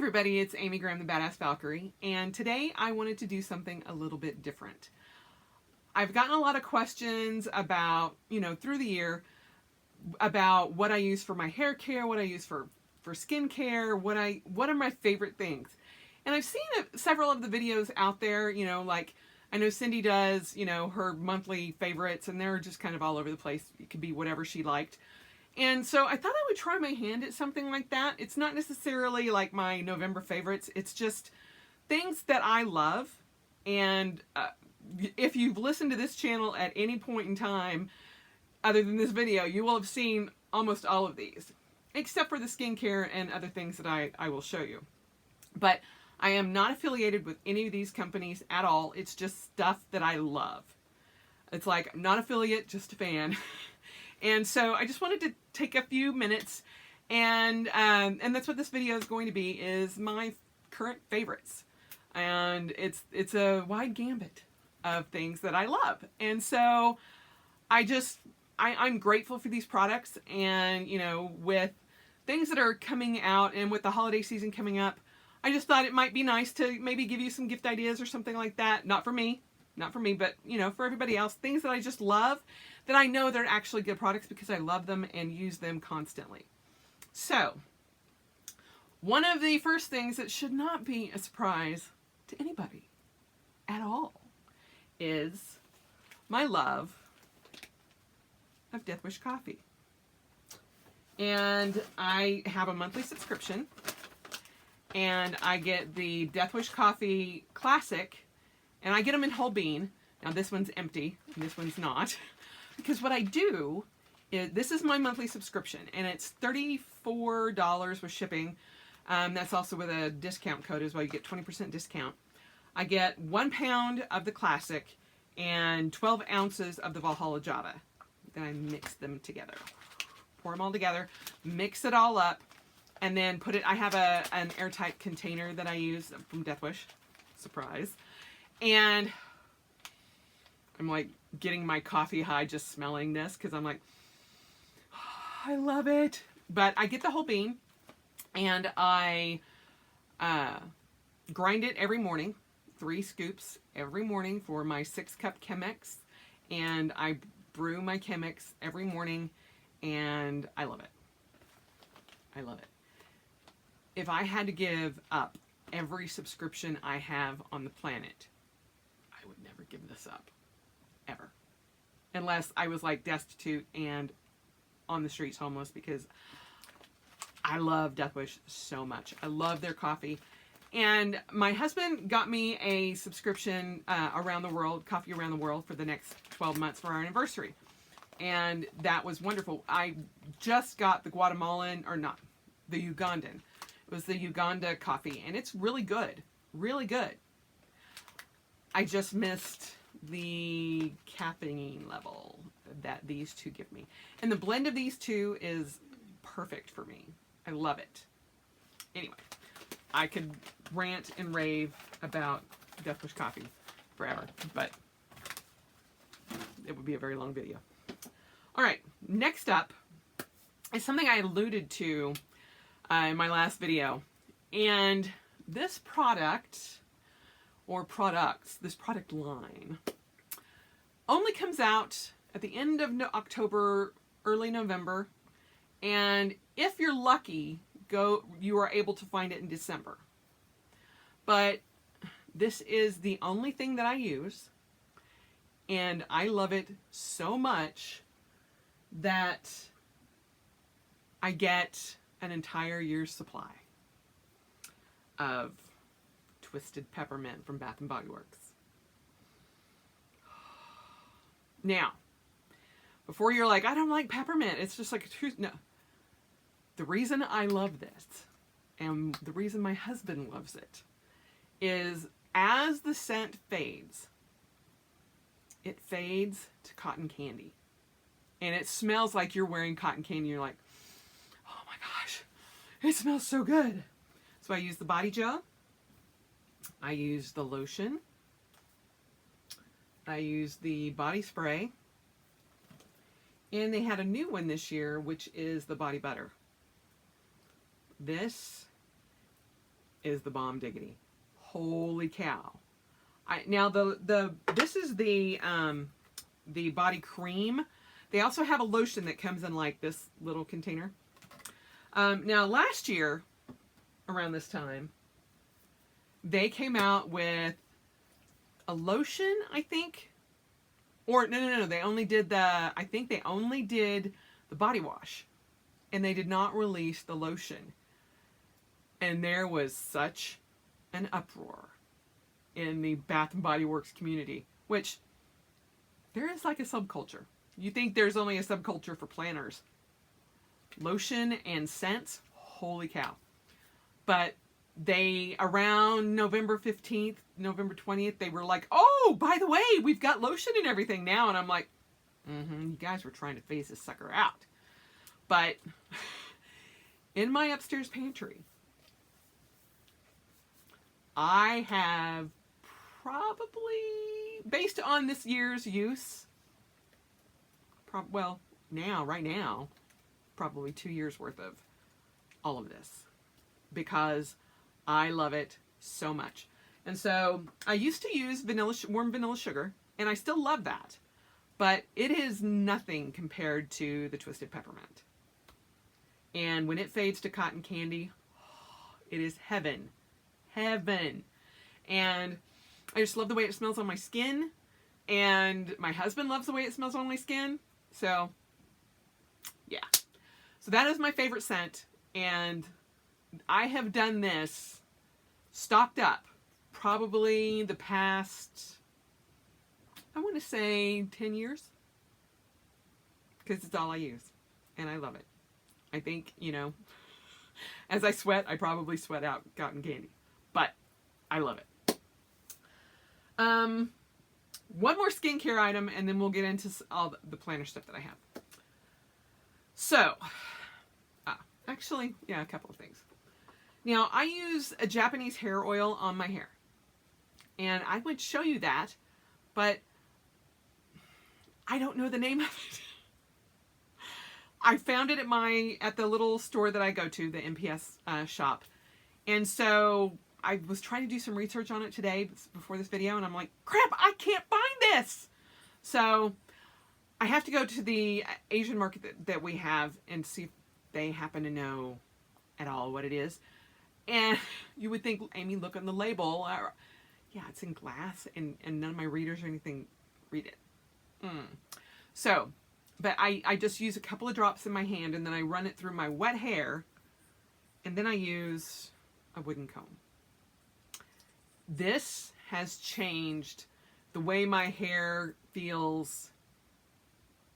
everybody, it's Amy Graham, the Badass Valkyrie, and today I wanted to do something a little bit different. I've gotten a lot of questions about, through the year, about what I use for my hair care, what I use for skin care, what are my favorite things. And I've seen several of the videos out there, like I know Cindy does, her monthly favorites, and they're just kind of all over the place. It could be whatever she liked. And so I thought I would try my hand at something like that. It's not necessarily like my November favorites. It's just things that I love. And if you've listened to this channel at any point in time, other than this video, you will have seen almost all of these, except for the skincare and other things that I will show you. But I am not affiliated with any of these companies at all. It's just stuff that I love. It's like, I'm not affiliate, just a fan. And so I just wanted to take a few minutes, and that's what this video is going to be, is my current favorites. And it's a wide gambit of things that I love. And so I'm grateful for these products, and with things that are coming out and with the holiday season coming up, I just thought it might be nice to maybe give you some gift ideas or something like that. Not for me, but for everybody else, things that I just love, that I know they're actually good products because I love them and use them constantly. So, one of the first things that should not be a surprise to anybody at all is my love of Death Wish coffee. And I have a monthly subscription, and I get the Death Wish coffee classic, and I get them in whole bean. Now this one's empty, and this one's not. Because what I do is, this is my monthly subscription, and it's $34 with shipping. That's also with a discount code as well. You get 20% discount. I get 1 pound of the classic and 12 ounces of the Valhalla Java. Then I mix them together. Pour them all together, mix it all up, and then put it, I have an airtight container that I use from Death Wish. Surprise. And I'm like getting my coffee high just smelling this, because I'm like, oh, I love it. But I get the whole bean, and I grind it every morning, 3 scoops every morning for my 6-cup Chemex, and I brew my Chemex every morning, and I love it. I love it. If I had to give up every subscription I have on the planet, I would never give this up. Ever. Unless I was like destitute and on the streets homeless, because I love Death Wish so much. I love their coffee. And my husband got me a subscription around the world, Coffee Around the World, for the next 12 months for our anniversary. And that was wonderful. I just got the Guatemalan, or not, the Ugandan. It was the Uganda coffee, and it's really good. Really good. I just missed the caffeine level that these two give me. And the blend of these two is perfect for me. I love it. Anyway, I could rant and rave about Death Wish coffee forever, but it would be a very long video. All right, next up is something I alluded to in my last video. And this product, or products, this product line, only comes out at the end of October, early November, and if you're lucky, you are able to find it in December. But this is the only thing that I use, and I love it so much that I get an entire year's supply of Twisted Peppermint from Bath & Body Works. Now, before you're like, I don't like peppermint, it's just like a truth. No. The reason I love this, and the reason my husband loves it, is as the scent fades, it fades to cotton candy. And it smells like you're wearing cotton candy. You're like, oh my gosh, it smells so good. So I use the body gel. I use the lotion. I use the body spray. And they had a new one this year, which is the body butter. This is the bomb diggity. Holy cow. Now this is the body cream. They also have a lotion that comes in like this little container. Now last year, around this time, they came out with a lotion, I think. Or no. They only did I think they only did the body wash. And they did not release the lotion. And there was such an uproar in the Bath and Body Works community, which there is like a subculture. You think there's only a subculture for planners. Lotion and scents, holy cow. But they, around November 15th, November 20th, they were like, oh, by the way, we've got lotion and everything now. And I'm like, you guys were trying to phase this sucker out. But in my upstairs pantry, I have probably, based on this year's use, right now, probably 2 years worth of all of this, because I love it so much. And so I used to use warm vanilla sugar, and I still love that, but it is nothing compared to the Twisted Peppermint. And when it fades to cotton candy, it is heaven. Heaven. And I just love the way it smells on my skin. And my husband loves the way it smells on my skin. So, yeah. So that is my favorite scent. And I have done this, stocked up, probably the past, I want to say 10 years. Because it's all I use. And I love it. I think, as I sweat, I probably sweat out cotton candy. But I love it. One more skincare item, and then we'll get into all the planner stuff that I have. So, actually, yeah, a couple of things. Now, I use a Japanese hair oil on my hair. And I would show you that, but I don't know the name of it. I found it at the little store that I go to, the MPS shop. And so I was trying to do some research on it today before this video, and I'm like, crap, I can't find this. So I have to go to the Asian market that we have and see if they happen to know at all what it is. And you would think, Amy, look on the label. Yeah, it's in glass, and none of my readers or anything read it. So, but I just use a couple of drops in my hand, and then I run it through my wet hair, and then I use a wooden comb. This has changed the way my hair feels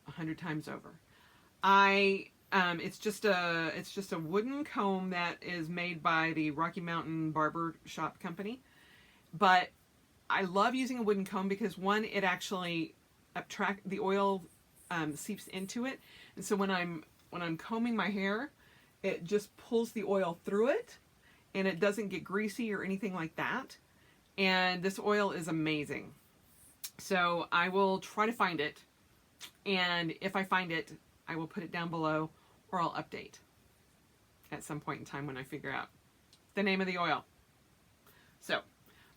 100 times over. It's just a wooden comb that is made by the Rocky Mountain Barber Shop Company. But I love using a wooden comb because, one, it actually the oil seeps into it, and so when I'm combing my hair, it just pulls the oil through it, and it doesn't get greasy or anything like that. And this oil is amazing. So I will try to find it, and if I find it, I will put it down below, or I'll update at some point in time when I figure out the name of the oil. So,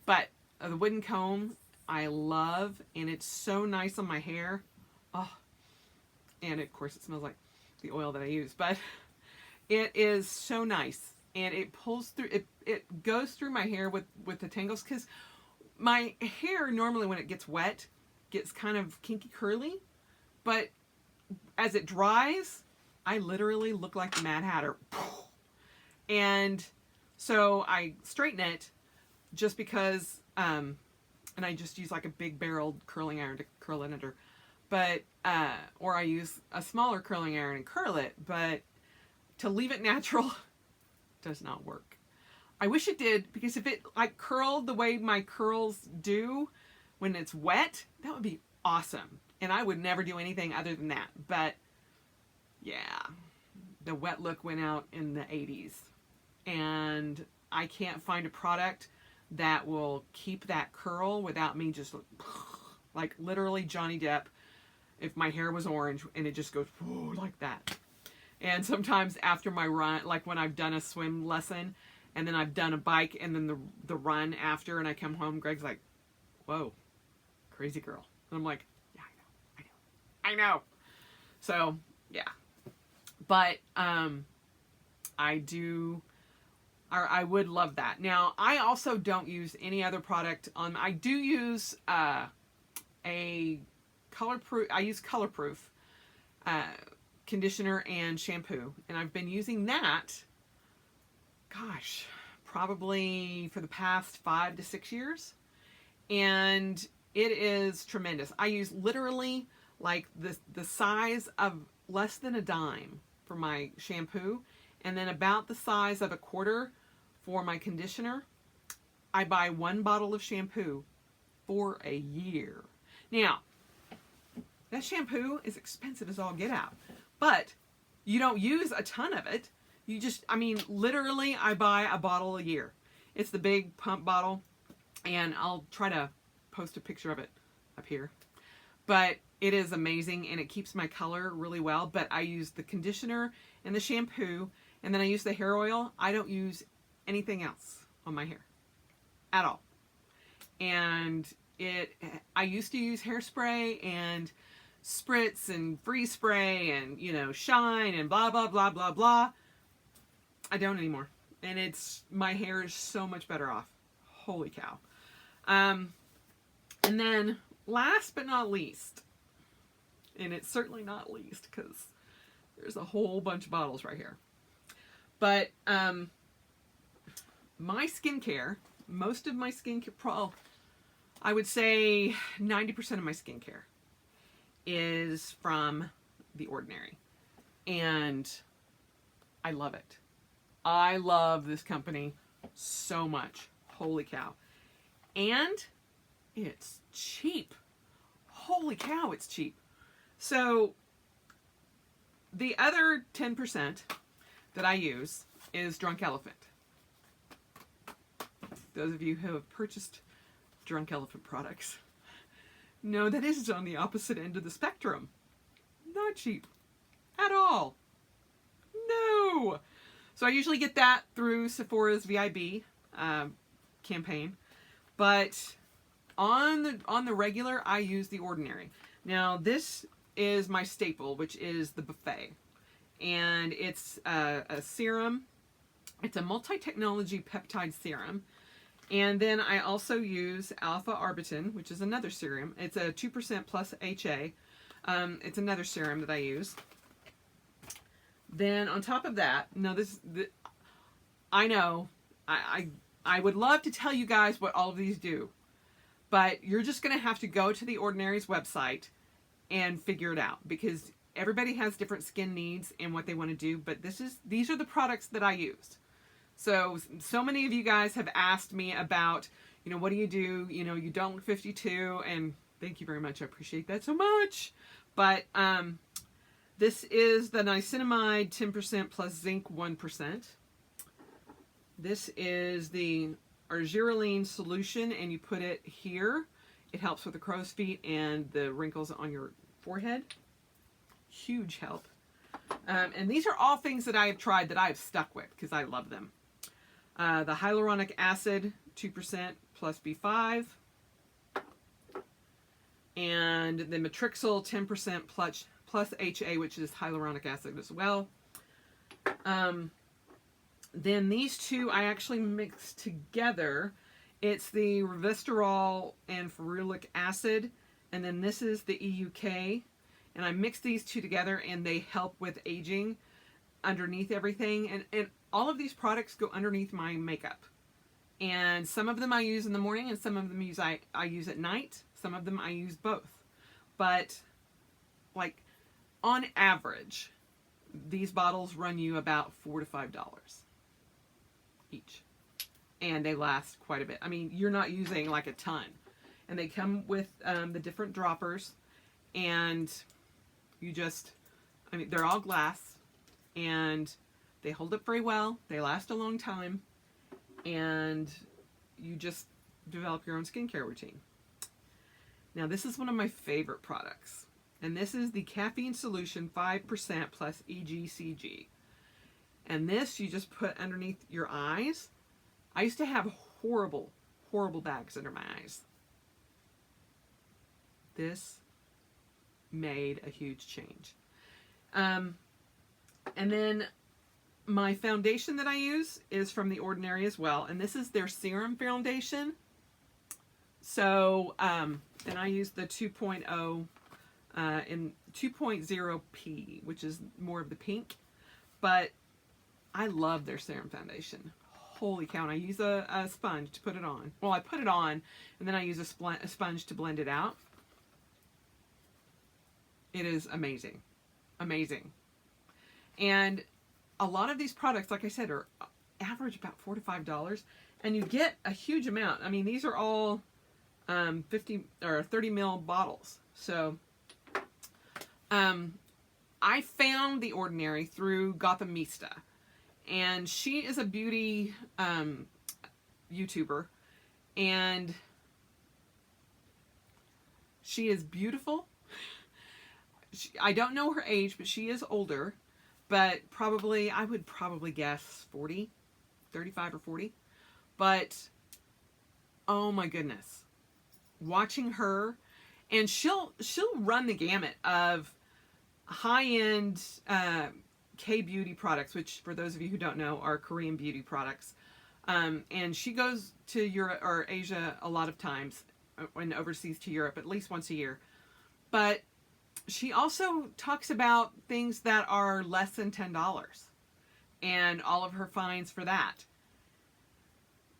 but the wooden comb I love, and it's so nice on my hair. Oh, and of course it smells like the oil that I use, but it is so nice, and it pulls through, it goes through my hair with the tangles, because my hair normally when it gets wet gets kind of kinky curly, but as it dries, I literally look like the Mad Hatter. And so I straighten it just because, and I just use like a big barreled curling iron to curl it under. But, or I use a smaller curling iron and curl it, but to leave it natural does not work. I wish it did, because if it like curled the way my curls do when it's wet, that would be awesome. And I would never do anything other than that. But yeah, the wet look went out in the 80s. And I can't find a product that will keep that curl without me just like literally Johnny Depp if my hair was orange, and it just goes like that. And sometimes after my run, like when I've done a swim lesson and then I've done a bike and then the run after, and I come home, Greg's like, whoa, crazy girl. And I'm like, yeah, I know. So yeah, but I do, or I would love that. Now I also don't use any other product on. I do use a colorproof. I use colorproof conditioner and shampoo, and I've been using that. Gosh, probably for the past 5 to 6 years, and it is tremendous. I use literally like the size of less than a dime for my shampoo, and then about the size of a quarter for my conditioner. I buy 1 bottle of shampoo for a year. Now, that shampoo is expensive as all get out, but you don't use a ton of it. You just, I mean, literally, I buy a bottle a year. It's the big pump bottle, and I'll try to post a picture of it up here. But it is amazing, and it keeps my color really well. But I use the conditioner and the shampoo, and then I use the hair oil. I don't use anything else on my hair at all. And I used to use hairspray and spritz and freeze spray and, you know, shine and blah, blah, blah, blah, blah. I don't anymore. And my hair is so much better off. Holy cow. And then last but not least, and it's certainly not least because there's a whole bunch of bottles right here. But my skincare, most of my skincare, I would say 90% of my skincare is from The Ordinary. And I love it. I love this company so much. Holy cow. And it's cheap. Holy cow, it's cheap. So the other 10% that I use is Drunk Elephant. Those of you who have purchased Drunk Elephant products know that is on the opposite end of the spectrum. Not cheap at all. No. So I usually get that through Sephora's VIB campaign, but on the regular, I use The Ordinary. Now this is my staple, which is the Buffet, and it's a serum. It's a multi-technology peptide serum, and then I also use Alpha Arbutin, which is another serum. It's a 2% plus HA. It's another serum that I use. Then on top of that, I know, I would love to tell you guys what all of these do, but you're just going to have to go to The Ordinary's website and figure it out, because everybody has different skin needs and what they want to do, but these are the products that I use. So many of you guys have asked me about, you know, what do you do? You know, you don't look 52, and thank you very much. I appreciate that so much. But, this is the niacinamide 10% plus zinc 1%. This is the argireline solution, and you put it here. It helps with the crow's feet and the wrinkles on your forehead. Huge help. And these are all things that I have tried that I have stuck with because I love them. The hyaluronic acid 2% plus B5. And the matrixyl 10% plus HA, which is hyaluronic acid as well. Then these two I actually mix together. It's the resveratrol and ferulic acid, and then this is the EUK. And I mix these two together, and they help with aging underneath everything. And all of these products go underneath my makeup. And some of them I use in the morning, and some of them I use at night. Some of them I use both. But like, on average, these bottles run you about $4 to $5 each. And they last quite a bit. I mean, you're not using like a ton. And they come with the different droppers. And you just, I mean, they're all glass. And they hold up very well. They last a long time. And you just develop your own skincare routine. Now, this is one of my favorite products. And this is the caffeine solution 5% plus EGCG. And this you just put underneath your eyes. I used to have horrible, horrible bags under my eyes. This made a huge change. And then my foundation that I use is from The Ordinary as well. And this is their serum foundation. So, and I use the 2.0 in 2.0p, which is more of the pink. But I love their serum foundation. Holy cow. And I use a sponge to put it on. Well, I put it on, and then I use a sponge to blend it out. It is amazing. Amazing. And a lot of these products, like I said, are average about $4 to $5, and you get a huge amount. I mean, these are all 50 or 30 ml bottles. So I found The Ordinary through Gothamista, and she is a beauty YouTuber, and she is beautiful. I don't know her age, but she is older, but probably, I would probably guess 40, 35 or 40. But, oh my goodness. Watching her, and she'll run the gamut of high-end K-beauty products, which for those of you who don't know are Korean beauty products. And she goes to Europe or Asia a lot of times, and overseas to Europe at least once a year. But she also talks about things that are less than $10 and all of her finds for that.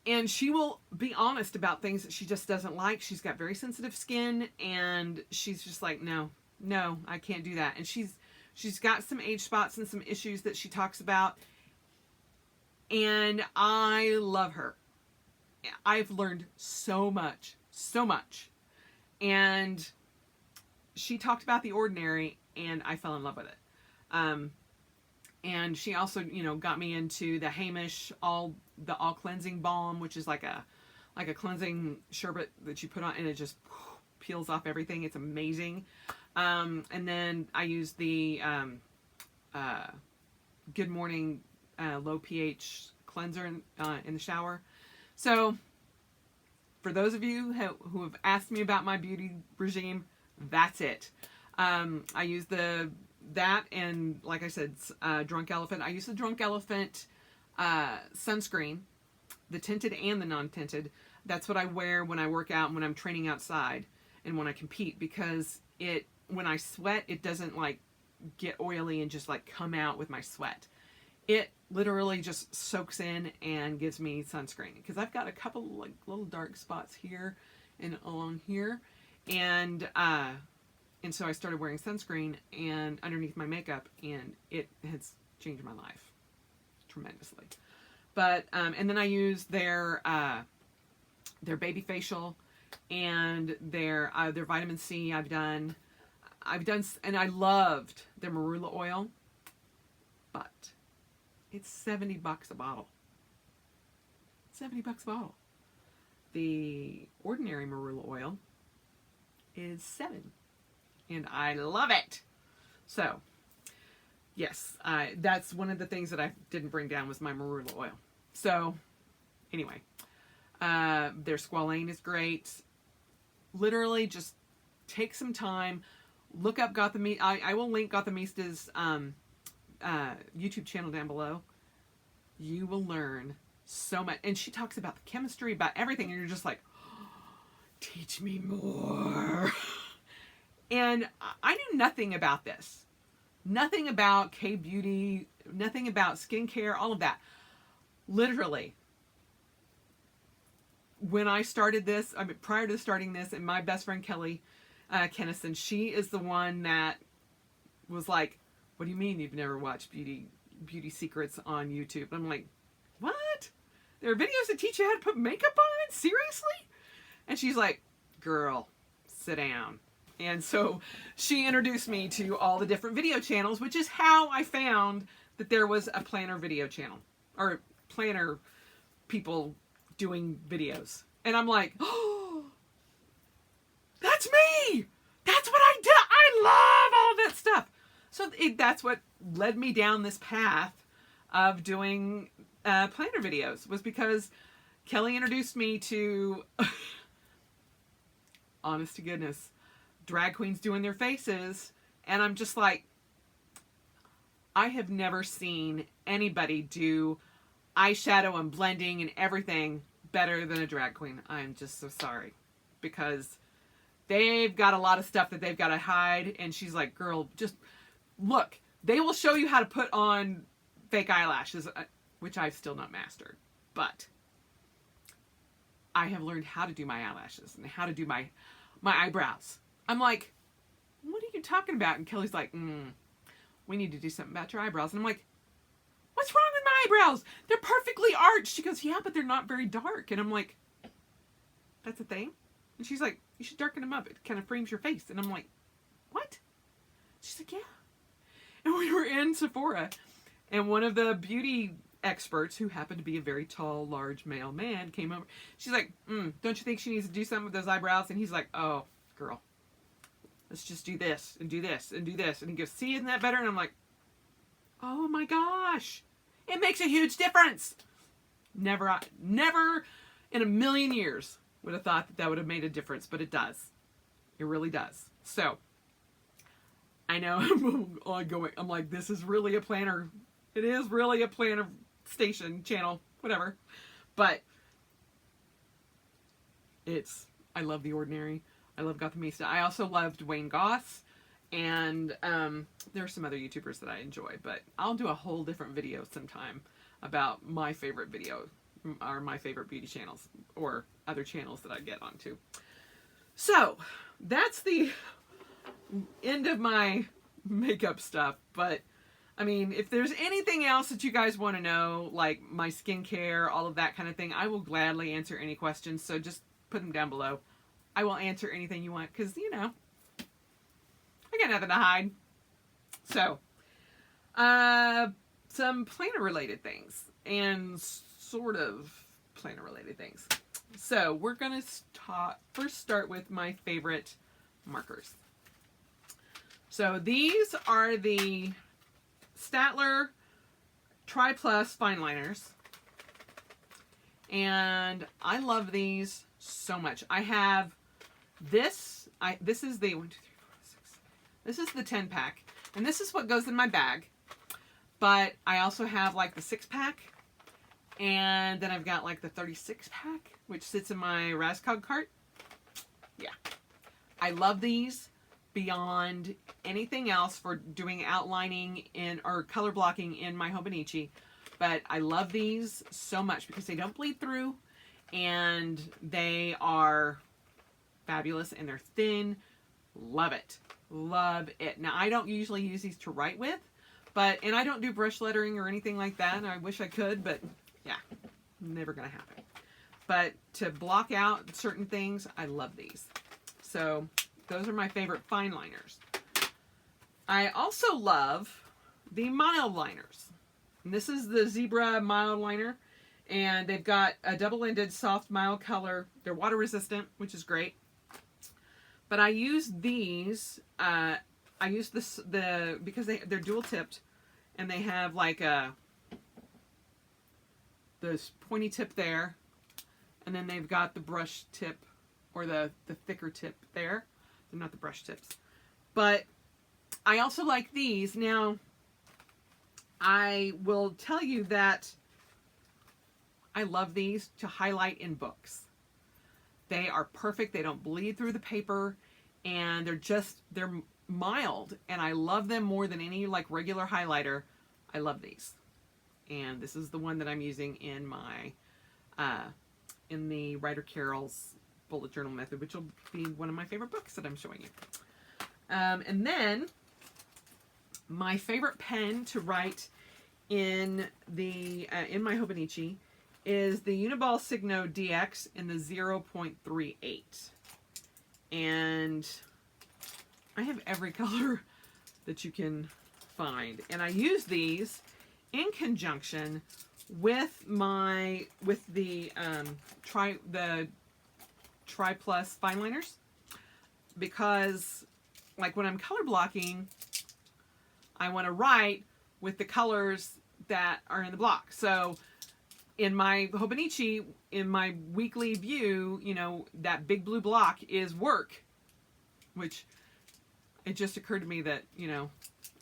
And she will be honest about things that she just doesn't like. She's got very sensitive skin, and she's just like, no, I can't do that. And she's got some age spots and some issues that she talks about. And I love her. I've learned so much. And she talked about The Ordinary, and I fell in love with it. And she also, got me into the Hamish all cleansing balm, which is like a cleansing sherbet that you put on, and it just peels off everything. It's amazing. And then I use the Good Morning low pH cleanser in the shower. So for those of you who have asked me about my beauty regime, that's it. I use that, and like I said, Drunk Elephant. I use the Drunk Elephant sunscreen, the tinted and the non-tinted. That's what I wear when I work out and when I'm training outside and when I compete, because when I sweat, it doesn't like get oily and just like come out with my sweat. It literally just soaks in and gives me sunscreen, because I've got a couple like little dark spots here and along here. And so I started wearing sunscreen and underneath my makeup, and it has changed my life tremendously. But and then I use their baby facial and their vitamin C. I've done, and I loved their marula oil, but it's $70 a bottle. $70 a bottle. The Ordinary marula oil is $7, and I love it. So yes, that's one of the things that I didn't bring down was my marula oil. So anyway, their squalane is great. Literally just take some time, look up Gothamista. I will link Gothamista's YouTube channel down below. You will learn so much, and she talks about the chemistry, about everything, and you're just like, teach me more. And I knew nothing about this. Nothing about K-beauty, nothing about skincare, all of that. Literally, when I started this, prior to starting this, and my best friend Kelly Kennison, she is the one that was like, what do you mean you've never watched beauty secrets on YouTube? I'm like, what? There are videos that teach you how to put makeup on? Seriously? And she's like, girl, sit down. And so she introduced me to all the different video channels, which is how I found that there was a planner video channel, or planner people doing videos. And I'm like, oh, that's me. That's what I do. I love all that stuff. So that's what led me down this path of doing planner videos, was because Kelly introduced me to, honest to goodness, drag queens doing their faces. And I'm just like, I have never seen anybody do eyeshadow and blending and everything better than a drag queen. I'm just so sorry, because they've got a lot of stuff that they've got to hide. And she's like, girl, just look. They will show you how to put on fake eyelashes, which I've still not mastered. But I have learned how to do my eyelashes and how to do my eyebrows. I'm like, what are you talking about? And Kelly's like, we need to do something about your eyebrows. And I'm like, what's wrong with my eyebrows? They're perfectly arched. She goes, yeah, but they're not very dark. And I'm like, that's a thing? And she's like, you should darken them up. It kind of frames your face. And I'm like, what? She's like, yeah. And we were in Sephora, and one of the beauty experts, who happened to be a very tall, large male man, came over. She's like, don't you think she needs to do something with those eyebrows? And he's like, oh, girl, let's just do this and do this and do this. And he goes, see, isn't that better? And I'm like, oh my gosh, it makes a huge difference. Never in a million years would have thought that that would have made a difference, but it does. It really does. So I know I'm like, this is really a planner. It is really a planner station channel, whatever. But I love The Ordinary. I love Gothamista. I also loved Wayne Goss. And there are some other YouTubers that I enjoy. But I'll do a whole different video sometime about my favorite video, or my favorite beauty channels, or other channels that I get onto. So that's the end of my makeup stuff. But I mean, if there's anything else that you guys want to know, like my skincare, all of that kind of thing, I will gladly answer any questions. So just put them down below. I will answer anything you want, because, you know, I got nothing to hide. So, some planner related things, and sort of planner related things. So we're going to first start with my favorite markers. So these are the Staedtler Tri Plus fine liners, and I love these so much. I have this. This is the 1, 2, 3, 4, 6. This is the 10 pack, and this is what goes in my bag. But I also have like the 6 pack, and then I've got like the 36 pack, which sits in my Rascog cart. Yeah, I love these beyond anything else for doing outlining or color blocking in my Hobonichi. But I love these so much because they don't bleed through, and they are fabulous, and they're thin. Love it. Love it. Now, I don't usually use these to write with, and I don't do brush lettering or anything like that, and I wish I could, but yeah, never gonna happen. But to block out certain things, I love these. So those are my favorite fine liners. I also love the mild liners. And this is the Zebra mild liner, and they've got a double-ended soft mild color. They're water resistant, which is great. But I use these. I use because they're dual tipped, and they have like this pointy tip there, and then they've got the brush tip, or the thicker tip there. They're not the brush tips. But I also like these. Now, I will tell you that I love these to highlight in books. They are perfect. They don't bleed through the paper, and they're mild, and I love them more than any like regular highlighter. I love these. And this is the one that I'm using in my in the Writer Carol's bullet journal method, which will be one of my favorite books that I'm showing you. And then my favorite pen to write in my Hobonichi is the Uniball Signo DX in the 0.38. And I have every color that you can find. And I use these in conjunction with the Tri Plus fine liners, because like when I'm color blocking, I want to write with the colors that are in the block. So in my Hobonichi, in my weekly view, that big blue block is work, which it just occurred to me that,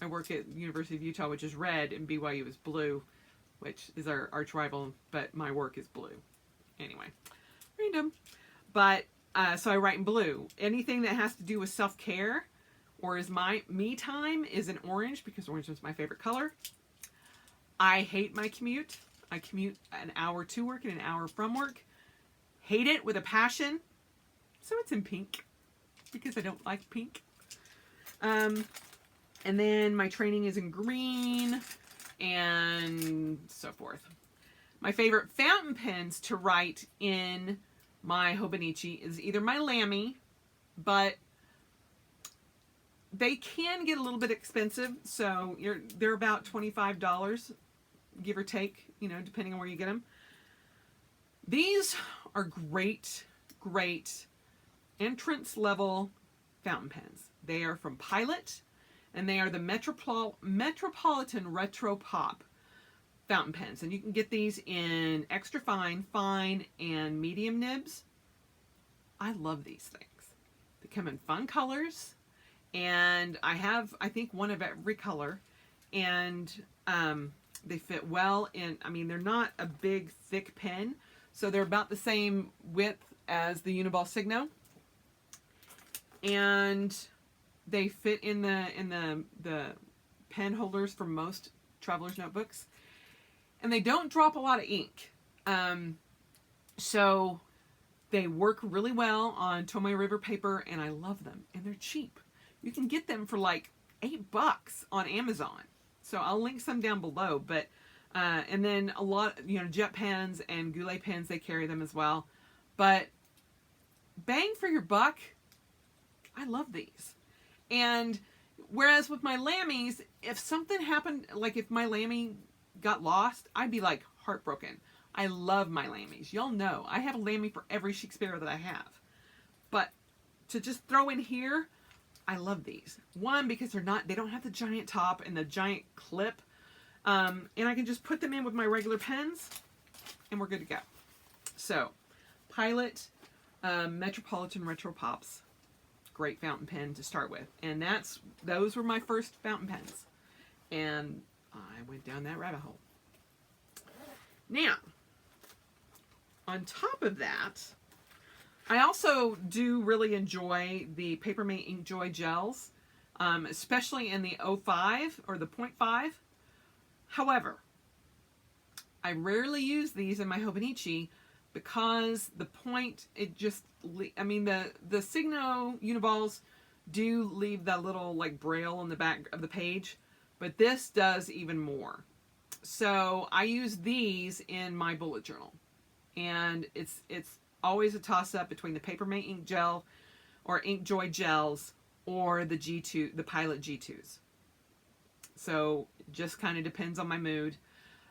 I work at University of Utah, which is red, and BYU is blue, which is our arch rival, but my work is blue. Anyway, random. But, so I write in blue. Anything that has to do with self-care or is my me time is in orange, because orange is my favorite color. I hate my commute. I commute an hour to work and an hour from work. Hate it with a passion. So it's in pink, because I don't like pink. And then my training is in green, and so forth. My favorite fountain pens to write in my Hobonichi is either my Lamy, but they can get a little bit expensive, so they're about $25, give or take, depending on where you get them. These are great, great entrance level fountain pens. They are from Pilot, and they are the Metropolitan Retro Pop fountain pens. And you can get these in extra fine, fine, and medium nibs. I love these things. They come in fun colors, and I have, I think, one of every color, and they fit well in. They're not a big, thick pen, so they're about the same width as the Uniball Signo, and they fit in the pen holders for most traveler's notebooks, and they don't drop a lot of ink. So they work really well on Tomoe River paper, and I love them, and they're cheap. You can get them for like $8 on Amazon. So I'll link some down below, but and then a lot, Jet pens and Goulet pens, they carry them as well. But bang for your buck, I love these. And whereas with my Lamys, if something happened, like if my Lamy got lost, I'd be like heartbroken. I love my Lamys. Y'all know I have a Lamy for every Shakespeare that I have. But to just throw in here, I love these. One, because they don't have the giant top and the giant clip. And I can just put them in with my regular pens, and we're good to go. So, Pilot Metropolitan Retro Pops. Great fountain pen to start with. And those were my first fountain pens. And I went down that rabbit hole. Now, on top of that, I also do really enjoy the Papermate Inkjoy gels, especially in the 05 or the 0.5. However, I rarely use these in my Hobonichi because the point, the Signo Uniballs do leave that little like braille on the back of the page, but this does even more. So I use these in my bullet journal, and it's always a toss-up between the Papermate Ink Gel or Inkjoy gels or the G2, the Pilot G2s. So it just kind of depends on my mood.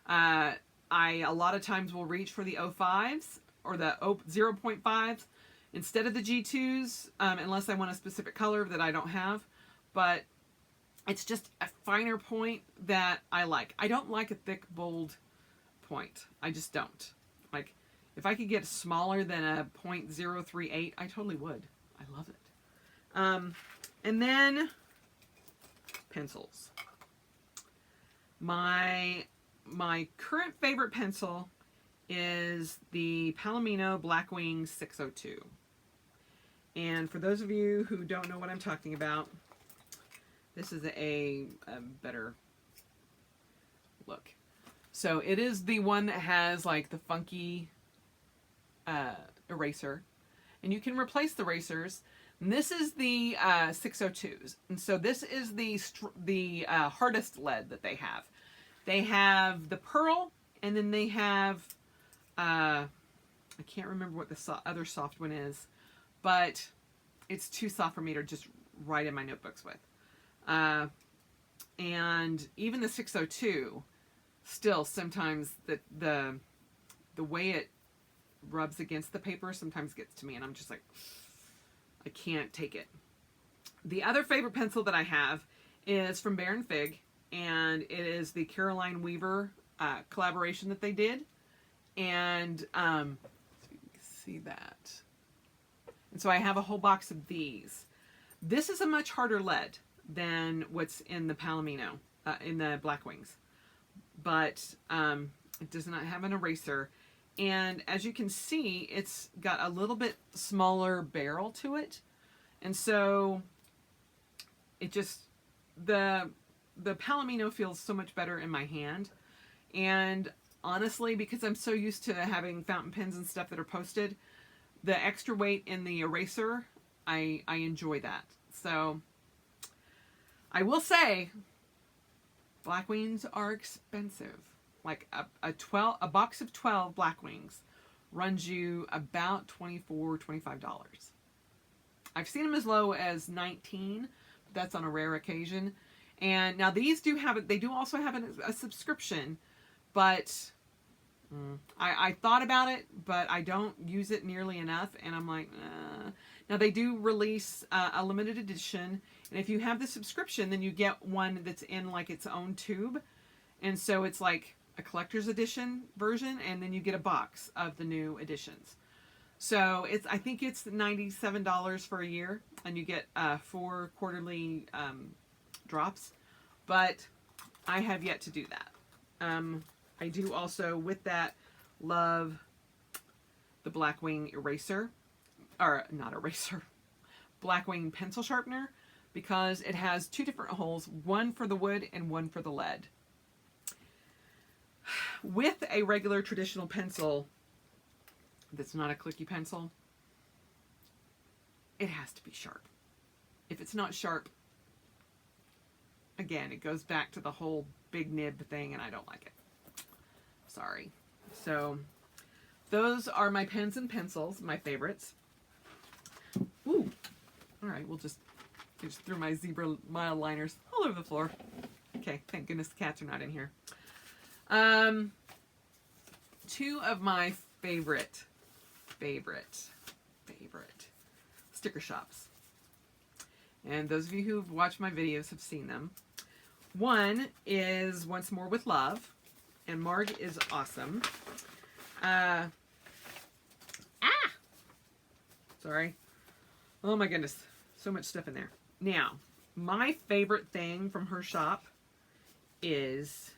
I a lot of times will reach for the 05s or the 0.5s instead of the G2s, unless I want a specific color that I don't have. But it's just a finer point that I like. I don't like a thick, bold point. I just don't. Like, if I could get smaller than a .038, I totally would. I love it. And then pencils. My current favorite pencil is the Palomino Blackwing 602. And for those of you who don't know what I'm talking about, this is a better look. So it is the one that has like the funky eraser, and you can replace the erasers. And this is the 602s, and so this is the hardest lead that they have. They have the pearl, and then they have I can't remember what the other soft one is, but it's too soft for me to just write in my notebooks with. And even the 602, still sometimes the way it rubs against the paper sometimes gets to me, and I'm just like, I can't take it. The other favorite pencil that I have is from Baron Fig, and it is the Caroline Weaver collaboration that they did. And so you can see that. And so I have a whole box of these. This is a much harder lead than what's in the Palomino, in the Black Wings. But it does not have an eraser. And as you can see, it's got a little bit smaller barrel to it. And so it just, the Palomino feels so much better in my hand. And honestly, because I'm so used to having fountain pens and stuff that are posted, the extra weight in the eraser, I enjoy that. So I will say, Black Wings are expensive. Like a box of 12 Black Wings runs you about $24, $25. I've seen them as low as $19. But that's on a rare occasion. And now these do have it. They do also have a subscription, but I thought about it, but I don't use it nearly enough. And I'm like, Now they do release a limited edition, and if you have the subscription, then you get one that's in like its own tube, and so it's like a collector's edition version, and then you get a box of the new editions. So I think it's $97 for a year, and you get 4 quarterly drops. But I have yet to do that. I do also, with that, love the Black Wing eraser, or not eraser, Black Wing pencil sharpener, because it has 2 different holes, one for the wood and one for the lead. With a regular traditional pencil that's not a clicky pencil, it has to be sharp. If it's not sharp, again, it goes back to the whole big nib thing, and I don't like it. Sorry. So those are my pens and pencils, my favorites. Ooh. All right, I just threw my zebra mile liners all over the floor. Okay, thank goodness the cats are not in here. 2 of my favorite sticker shops. And those of you who've watched my videos have seen them. One is Once More with Love, and Marg is awesome. Sorry. Oh my goodness, so much stuff in there. Now, my favorite thing from her shop is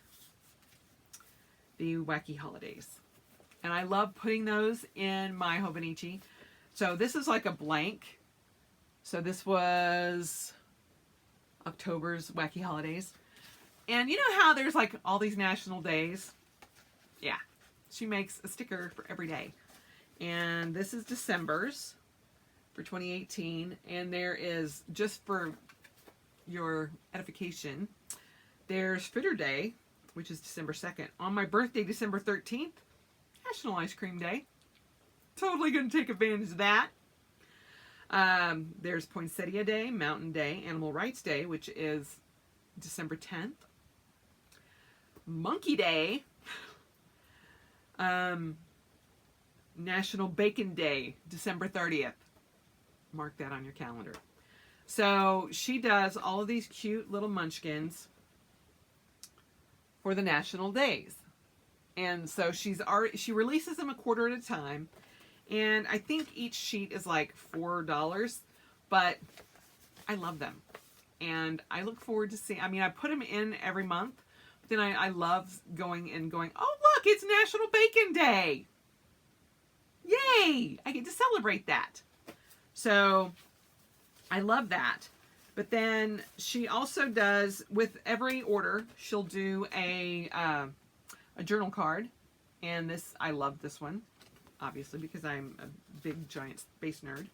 the Wacky Holidays. And I love putting those in my Hobonichi. So this is like a blank. So this was October's Wacky Holidays. And you know how there's like all these national days? Yeah. She makes a sticker for every day. And this is December's for 2018. And there is, just for your edification, there's Fritter Day, which is December 2nd. On my birthday, December 13th, National Ice Cream Day. Totally going to take advantage of that. There's Poinsettia Day, Mountain Day, Animal Rights Day, which is December 10th. Monkey Day. National Bacon Day, December 30th. Mark that on your calendar. So she does all of these cute little munchkins for the national days. And so she releases them a quarter at a time. And I think each sheet is like $4, but I love them. And I look forward to seeing, I put them in every month, but then I love going, oh look, it's National Bacon Day. Yay! I get to celebrate that. So I love that. But then she also does, with every order, she'll do a journal card. And this, I love this one, obviously, because I'm a big, giant space nerd.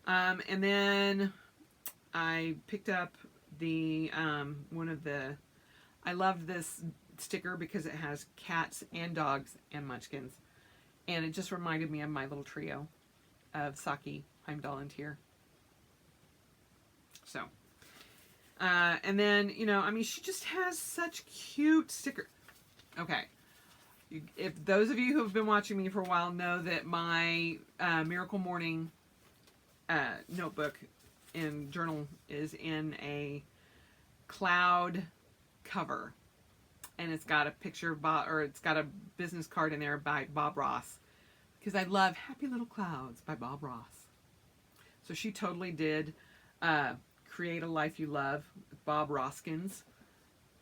And then I picked up the, I loved this sticker because it has cats and dogs and munchkins. And it just reminded me of my little trio of Saki, Heimdall, and Tyr. So, and then, she just has such cute stickers. Okay. If those of you who have been watching me for a while know that my Miracle Morning notebook and journal is in a cloud cover. and it's got a picture of Bob, or it's got a business card in there by Bob Ross, because I love Happy Little Clouds by Bob Ross. So she totally did Create a Life You Love with Bob Roskins.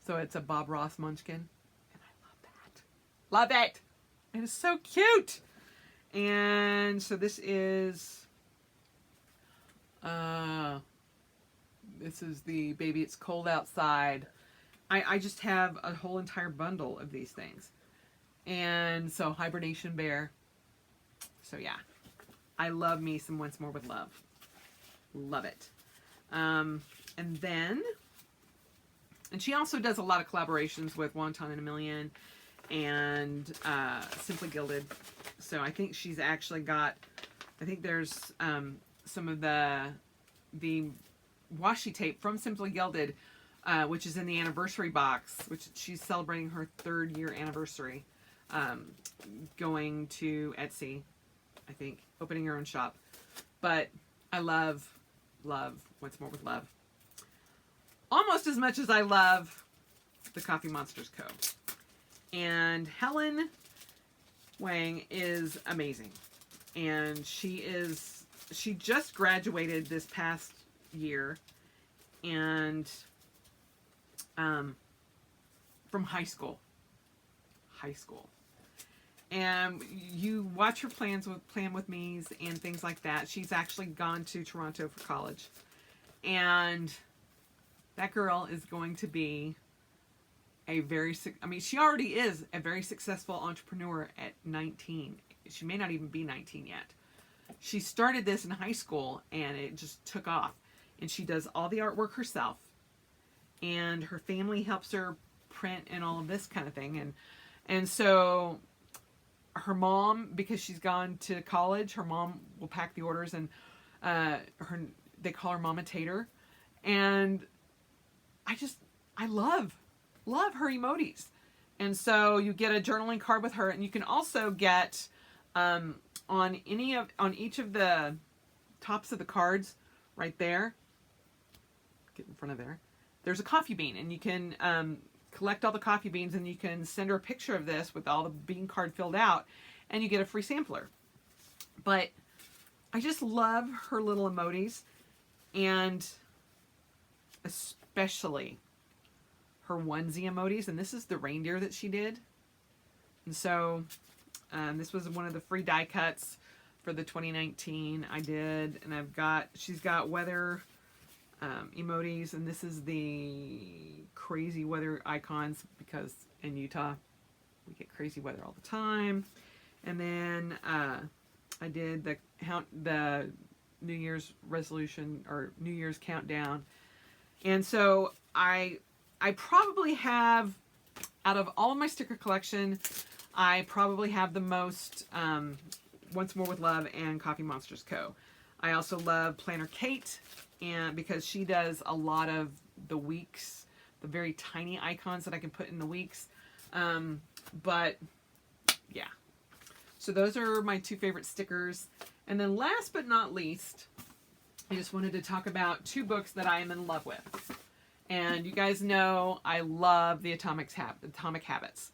So it's a Bob Ross munchkin, and I love that. Love it. It is so cute. And so this is the Baby It's Cold Outside. I just have a whole entire bundle of these things. And so Hibernation Bear. So yeah, I love me some Once More with Love. Love it. And she also does a lot of collaborations with Wonton and a Million and Simply Gilded. So I think she's actually got, I think there's some of the washi tape from Simply Gilded, which is in the anniversary box, which she's celebrating her 3rd year anniversary, going to Etsy, I think, opening her own shop. But I love Once More with Love almost as much as I love the Coffee Monsters Co. And Helen Wang is amazing, and she just graduated this past year, and from high school, and you watch her plan with me's and things like that. She's actually gone to Toronto for college, and that girl is going to be she already is a very successful entrepreneur at 19. She may not even be 19 yet. She started this in high school, and it just took off. And she does all the artwork herself, and her family helps her print and all of this kind of thing. And so her mom, because she's gone to college, her mom will pack the orders, and they call her Mama Tater. And I love her emotes. And so you get a journaling card with her, and you can also get on each of the tops of the cards right there, get in front of there's a coffee bean, and you can collect all the coffee beans, and you can send her a picture of this with all the bean card filled out, and you get a free sampler. But I just love her little emotes, and especially her onesie emotes. And this is the reindeer that she did. And so this was one of the free die cuts for the 2019 I did. And she's got weather emotes, and this is the crazy weather icons, because in Utah we get crazy weather all the time. And then I did the New Year's resolution, or New Year's countdown. And so I probably have, out of all of my sticker collection, I probably have the most Once More with Love and Coffee Monsters Co. I also love Planner Kate, and because she does a lot of the weeks, the very tiny icons that I can put in the weeks. But yeah, so those are my 2 favorite stickers. And then last but not least, I just wanted to talk about 2 books that I am in love with. And you guys know I love the Atomic Habits.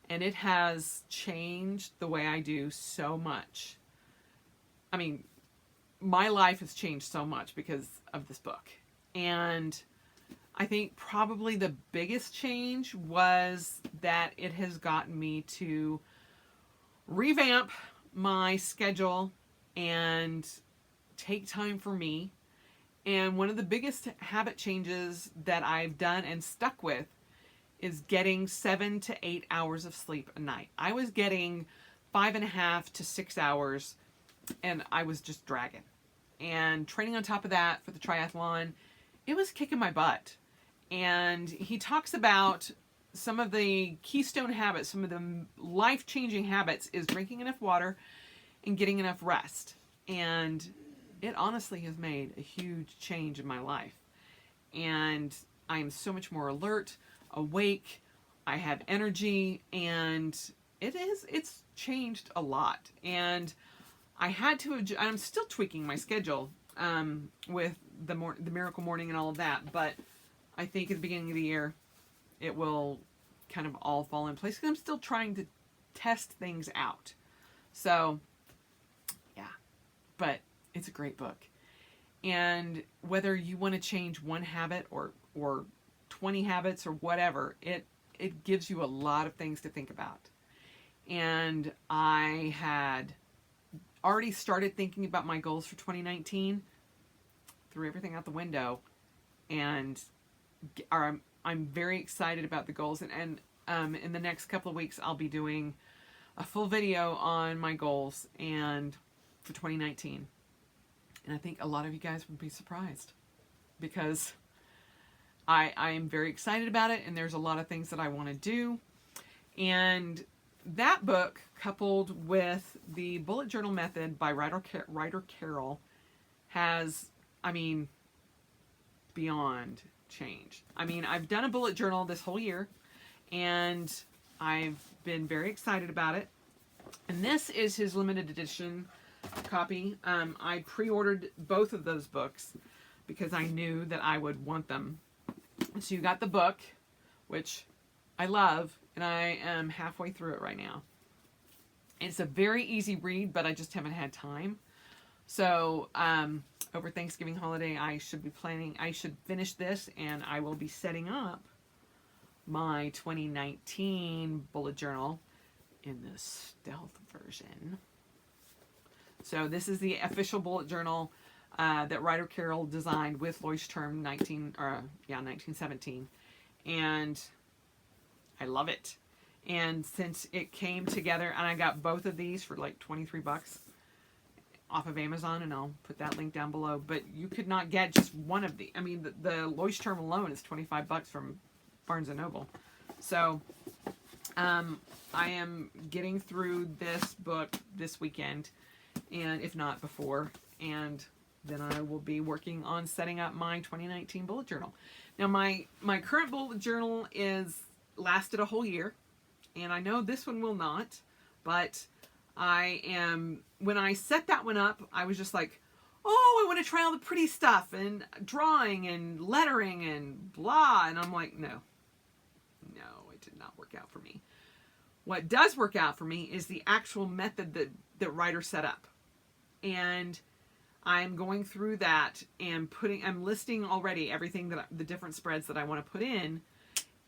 And it has changed the way I do so much. I mean, my life has changed so much because of this book. And I think probably the biggest change was that it has gotten me to revamp my schedule and take time for me. And one of the biggest habit changes that I've done and stuck with is getting 7 to 8 hours of sleep a night. I was getting 5.5 to 6 hours, and I was just dragging. And training on top of that for the triathlon, it was kicking my butt. And he talks about some of the keystone habits, some of the life-changing habits, is drinking enough water and getting enough rest. And it honestly has made a huge change in my life. And I am so much more alert, awake, I have energy, and it's changed a lot. And I had to, I'm still tweaking my schedule with the Miracle Morning and all of that, but I think at the beginning of the year, it will kind of all fall in place, because I'm still trying to test things out. So yeah, but it's a great book. And whether you want to change one habit or 20 habits or whatever, it gives you a lot of things to think about. And I had already started thinking about my goals for 2019, threw everything out the window, and I'm very excited about the goals. And in the next couple of weeks, I'll be doing a full video on my goals and for 2019. And I think a lot of you guys would be surprised, because I am very excited about it, and there's a lot of things that I want to do. And that book, coupled with the bullet journal method by Ryder Carroll, has, I mean, beyond changed. I mean, I've done a bullet journal this whole year, and I've been very excited about it. And this is his limited edition copy. I pre-ordered both of those books because I knew that I would want them. So you got the book, which I love, and I am halfway through it right now. It's a very easy read, but I just haven't had time. So over Thanksgiving holiday, I should finish this, and I will be setting up my 2019 bullet journal in the stealth version. So this is the official bullet journal that Ryder Carroll designed with Leuchtturm 1917, and I love it. And since it came together, and I got both of these for like $23 off of Amazon, and I'll put that link down below. But you could not get just one of the. I mean, the Leuchtturm alone is $25 from Barnes and Noble. So I am getting through this book this weekend, and if not before, and then I will be working on setting up my 2019 bullet journal. Now my current bullet journal is lasted a whole year, and I know this one will not, but when I set that one up, I was just like, oh, I want to try all the pretty stuff and drawing and lettering and blah, and I'm like, no, it did not work out for me. What does work out for me is the actual method that Ryder set up. And I'm going through that and I'm listing already everything the different spreads that I want to put in.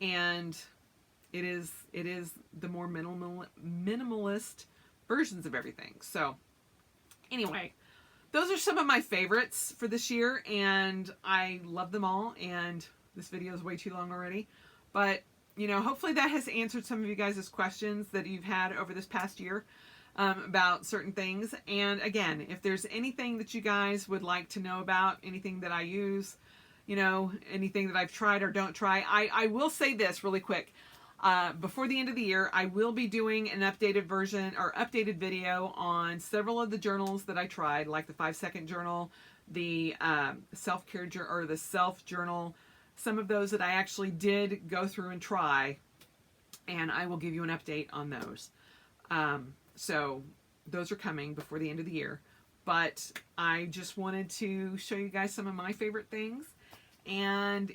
And it is the more minimalist versions of everything. So anyway, those are some of my favorites for this year, and I love them all. And this video is way too long already, but hopefully that has answered some of you guys' questions that you've had over this past year about certain things. And again, if there's anything that you guys would like to know about, anything that I use, anything that I've tried or don't try, I will say this really quick. Before the end of the year, I will be doing an updated version or updated video on several of the journals that I tried, like the 5-second journal, the self-care or the self journal, some of those that I actually did go through and try, and I will give you an update on those. So those are coming before the end of the year, but I just wanted to show you guys some of my favorite things. And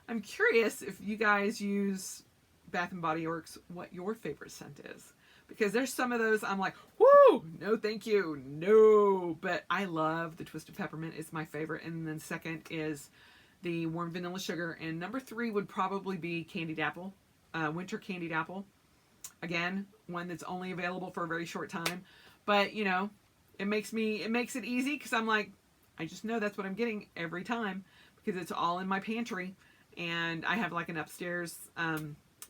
I'm curious if you guys use Bath and Body Works, what your favorite scent is, because there's some of those I'm like, whoo, no thank you, no. But I love the Twisted Peppermint. It's my favorite. And then second is the Warm Vanilla Sugar, and number 3 would probably be Candied Apple, Winter Candied Apple. Again, one that's only available for a very short time, but it makes it easy, because I'm like, I just know that's what I'm getting every time, because it's all in my pantry, and I have like an upstairs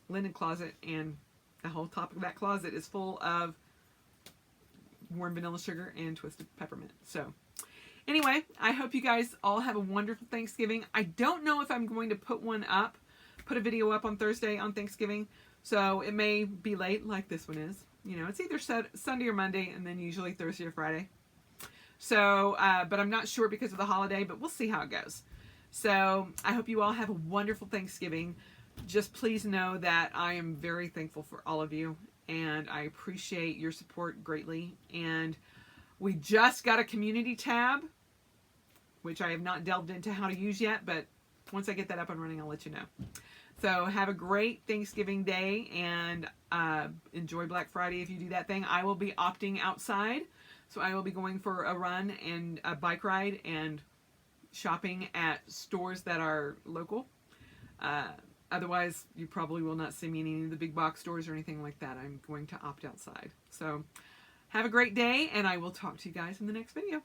linen closet, and the whole top of that closet is full of Warm Vanilla Sugar and Twisted Peppermint. So anyway, I hope you guys all have a wonderful Thanksgiving. I don't know if I'm going to put a video up on Thursday on Thanksgiving, so it may be late like this one is. It's either Sunday or Monday, and then usually Thursday or Friday. So, but I'm not sure because of the holiday, but we'll see how it goes. So I hope you all have a wonderful Thanksgiving. Just please know that I am very thankful for all of you, and I appreciate your support greatly. And we just got a community tab, which I have not delved into how to use yet, but once I get that up and running, I'll let you know. So have a great Thanksgiving Day, and enjoy Black Friday if you do that thing. I will be opting outside, so I will be going for a run and a bike ride and shopping at stores that are local. Otherwise, you probably will not see me in any of the big box stores or anything like that. I'm going to opt outside. So have a great day, and I will talk to you guys in the next video.